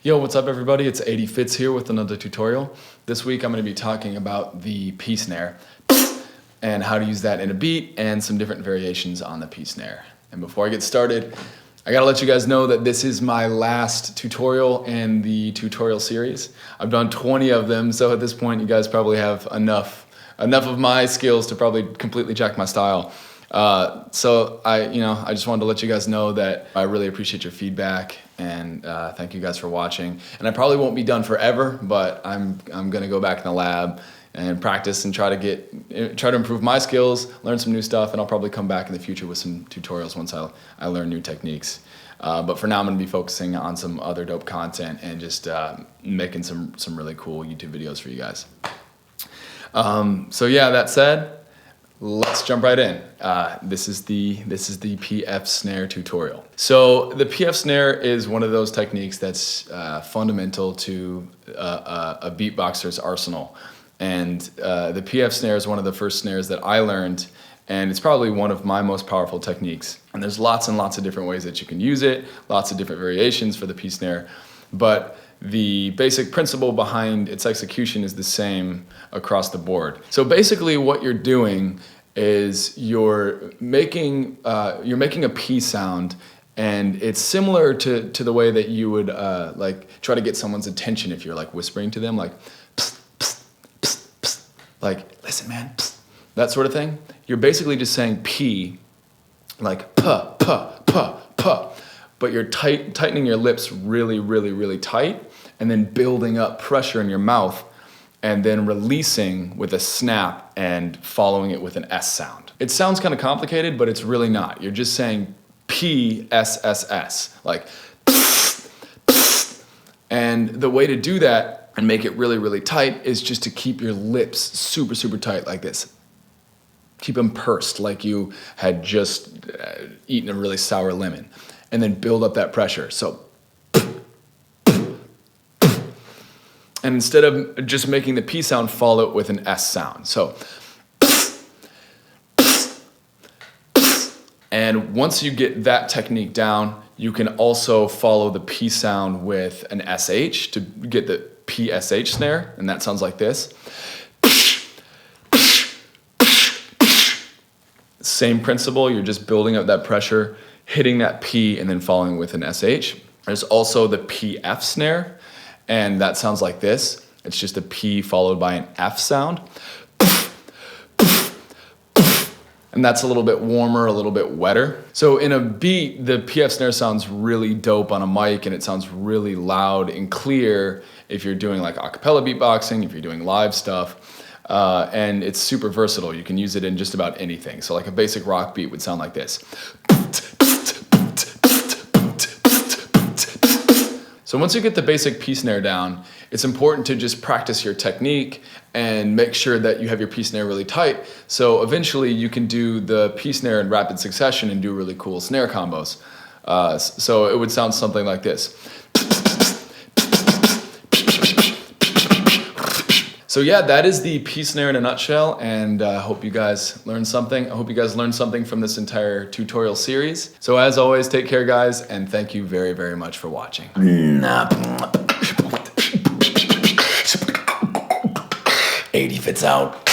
Yo, what's up everybody? It's 80 Fits here with another tutorial. This week I'm going to be talking about the P snare and how to use that in a beat and some different variations on the P snare. And before I get started, I gotta let you guys know that this is my last tutorial in the tutorial series. I've done 20 of them, so at this point you guys probably have enough of my skills to probably completely check my style. So I just wanted to let you guys know that I really appreciate your feedback and thank you guys for watching. And I probably won't be done forever, but I'm gonna go back in the lab and practice and try to improve my skills, learn some new stuff, and I'll probably come back in the future with some tutorials once I learn new techniques. But for now, I'm gonna be focusing on some other dope content and just making some really cool YouTube videos for you guys. So yeah, that said, let's jump right in. This is the PF snare tutorial. So the PF snare is one of those techniques that's fundamental to a beatboxer's arsenal. And the PF snare is one of the first snares that I learned, and it's probably one of my most powerful techniques. And there's lots and lots of different ways that you can use it, lots of different variations for the P snare, but the basic principle behind its execution is the same across the board. So basically what you're doing is you're making a P sound, and it's similar to the way that you would like try to get someone's attention if you're like whispering to them, like psst, psst, psst, psst, like listen man, psst, that sort of thing. You're basically just saying P, like puh, puh, puh, puh, but you're tightening your lips really, really, really tight, and then building up pressure in your mouth, and then releasing with a snap and following it with an S sound. It sounds kind of complicated, but it's really not. You're just saying P, S, S, S, like psst, psst. And the way to do that and make it really, really tight is just to keep your lips super, super tight like this. Keep them pursed like you had just eaten a really sour lemon, and then build up that pressure. So, and instead of just making the P sound, follow it with an S sound. So, and once you get that technique down, you can also follow the P sound with an SH to get the PSH snare, and that sounds like this. Same principle, you're just building up that pressure, hitting that P, and then following with an SH. There's also the PF snare, and that sounds like this. It's just a P followed by an F sound. And that's a little bit warmer, a little bit wetter. So in a beat, the PF snare sounds really dope on a mic, and it sounds really loud and clear if you're doing like a cappella beatboxing, if you're doing live stuff. And it's super versatile. You can use it in just about anything. So like a basic rock beat would sound like this. So once you get the basic P snare down, it's important to just practice your technique and make sure that you have your P snare really tight. So eventually you can do the P snare in rapid succession and do really cool snare combos. So it would sound something like this. So yeah, that is the P snare in a nutshell, and I hope you guys learned something. I hope you guys learned something from this entire tutorial series. So as always, take care guys, and thank you very, very much for watching. 80 Fits out.